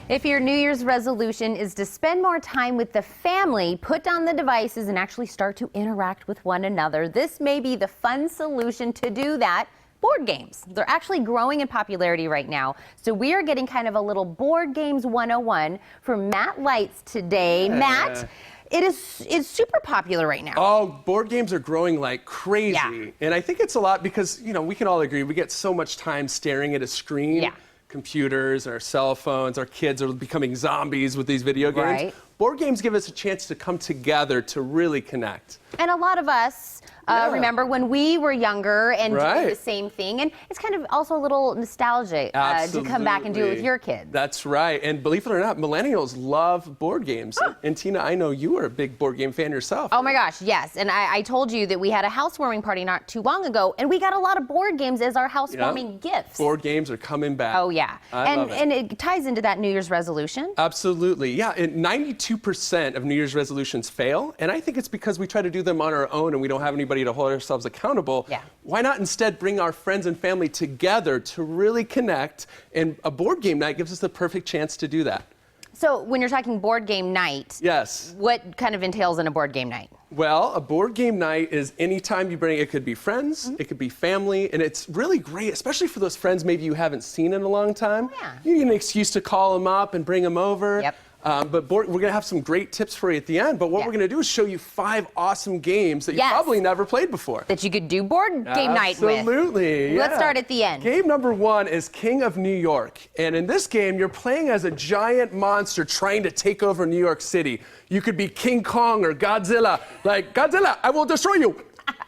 If your New Year's resolution is to spend more time with the family, put down the devices and actually start to interact with one another, this may be the fun solution to do that. Board games. They're actually growing in popularity right now. So we are getting kind of a little Board Games 101 from Matt Leitz today. Yeah. Matt, it's super popular right now. Oh, board games are growing like crazy. Yeah. And I think it's a lot because, you know, we can all agree we get so much time staring at a screen. Yeah. Computers, our cell phones, our kids are becoming zombies with these video games. Right. Board games give us a chance to come together to really connect. And a lot of us remember when we were younger and doing the same thing. And it's kind of also a little nostalgic to come back and do it with your kids. That's right. And believe it or not, millennials love board games. And Tina, I know you are a big board game fan yourself. Oh my gosh, yes. And I told you that we had a housewarming party not too long ago, and we got a lot of board games as our housewarming gifts. Board games are coming back. Oh yeah. I love it. And it ties into that New Year's resolution. Absolutely. Yeah, and 92% of New Year's resolutions fail, and I think it's because we try to do them on our own and we don't have anybody to hold ourselves accountable. Yeah. Why not instead bring our friends and family together to really connect, and a board game night gives us the perfect chance to do that. So when you're talking board game night, yes, what kind of entails in a board game night? Well, a board game night is any time you bring, it could be friends, it could be family, and it's really great, especially for those friends maybe you haven't seen in a long time. Oh, yeah. You need an excuse to call them up and bring them over. Yep. But we're going to have some great tips for you at the end. But what we're going to do is show you 5 awesome games that you probably never played before. That you could do board game night with. Absolutely. Let's start at the end. Game number 1 is King of New York. And in this game, you're playing as a giant monster trying to take over New York City. You could be King Kong or Godzilla. Like, Godzilla, I will destroy you.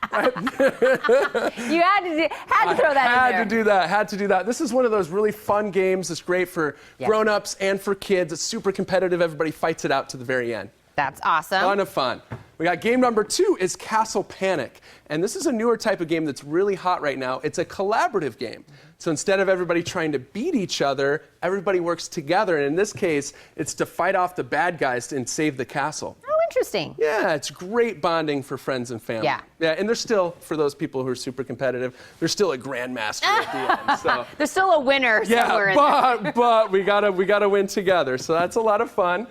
You had to throw that in there. Had to do that. This is one of those really fun games. It's great for grown-ups and for kids. It's super competitive. Everybody fights it out to the very end. That's awesome. Ton of fun. We got game number 2 is Castle Panic. And this is a newer type of game that's really hot right now. It's a collaborative game. So instead of everybody trying to beat each other, everybody works together. And in this case, it's to fight off the bad guys and save the castle. Oh, interesting. Yeah, it's great bonding for friends and family. Yeah. Yeah, and there's still, for those people who are super competitive, there's still a grandmaster at the end. So. There's still a winner somewhere in there. But we gotta win together. So that's a lot of fun.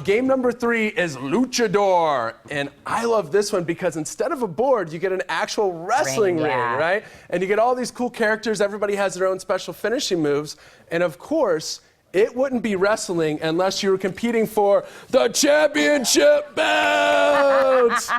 Game number 3 is Luchador. And I love this one because instead of a board, you get an actual wrestling ring, right? And you get all these cool characters. Everybody has their own special finishing moves. And of course, it wouldn't be wrestling unless you were competing for the championship belt.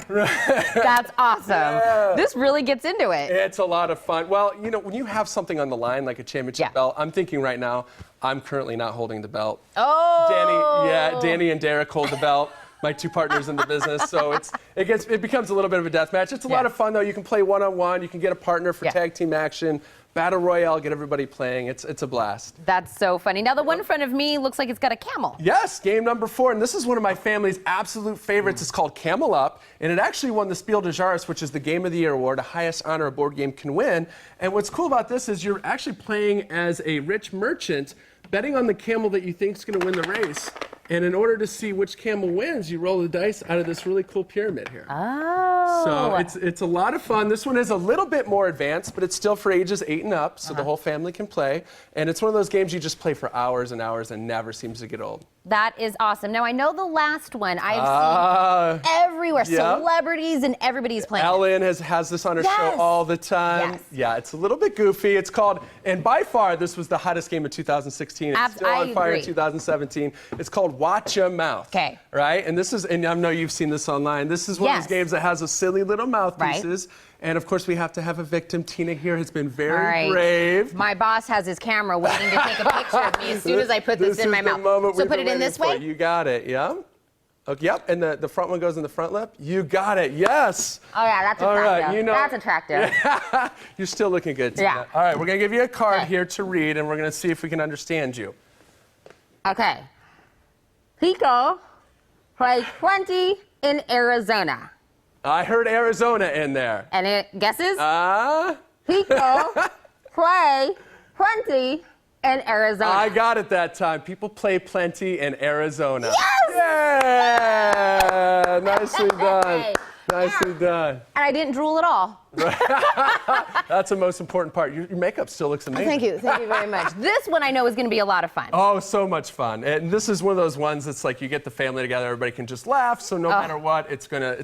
That's awesome. Yeah. This really gets into it. It's a lot of fun. Well, you know, when you have something on the line like a championship belt, I'm thinking right now, I'm currently not holding the belt. Oh. Danny and Derek hold the belt. My 2 partners in the business, so it becomes a little bit of a death match. It's a lot of fun though. You can play one-on-one. You can get a partner for tag team action. Battle Royale, get everybody playing. It's a blast. That's so funny. Now the one in front of me looks like it's got a camel. Yes, game number 4, and this is one of my family's absolute favorites. It's called Camel Up, and it actually won the Spiel des Jahres, which is the Game of the Year award, the highest honor a board game can win. And what's cool about this is you're actually playing as a rich merchant, betting on the camel that you think is going to win the race. And in order to see which camel wins, you roll the dice out of this really cool pyramid here. Oh. So it's a lot of fun. This one is a little bit more advanced, but it's still for ages 8 and up, so the whole family can play. And it's one of those games you just play for hours and hours and never seems to get old. That is awesome. Now, I know the last one I've seen everywhere. Celebrities and everybody's playing. Ellen has this on her show all the time. Yes. Yeah, it's a little bit goofy. It's called, and by far, this was the hottest game of 2016. It's still on fire in 2017. It's called Watch Your Mouth. Okay. Right? And this is, and I know you've seen this online. This is one of those games that has a silly little mouthpieces. Right. And of course, we have to have a victim. Tina here has been very brave. My boss has his camera waiting to take a picture of me as soon as I put this in my mouth. So put it in this way? You got it, yeah? Okay, yep, and the front one goes in the front lip. You got it, yes. Oh yeah, that's attractive. All right, you know, that's attractive. You're still looking good, Tina. Yeah. All right, we're gonna give you a card here to read, and we're gonna see if we can understand you. Okay. Pico plays 20 in Arizona. I heard Arizona in there. Any guesses? People play plenty in Arizona. I got it that time. People play plenty in Arizona. Yes! Yeah! Nicely done. Nicely done. And I didn't drool at all. That's the most important part. Your makeup still looks amazing. Thank you very much. This one I know is going to be a lot of fun. Oh, so much fun. And this is one of those ones that's like you get the family together, everybody can just laugh, so no matter what, it's gonna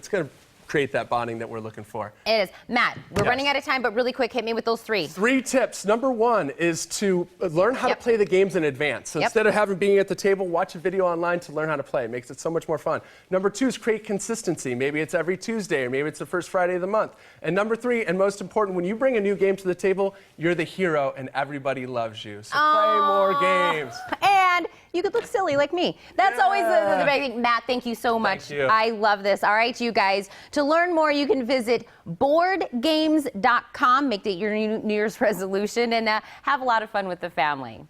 create that bonding that we're looking for. It is. Matt, we're running out of time, but really quick, hit me with those 3. 3 tips. Number 1 is to learn how to play the games in advance. So instead of being at the table, watch a video online to learn how to play. It makes it so much more fun. Number 2 is create consistency. Maybe it's every Tuesday, or maybe it's the first Friday of the month. And number 3, and most important, when you bring a new game to the table, you're the hero and everybody loves you. So play more games. And you could look silly like me. That's always the big thing. Matt, thank you so much. Thank you. I love this. All right, you guys. To learn more, you can visit boardgames.com. Make that your New Year's resolution and have a lot of fun with the family.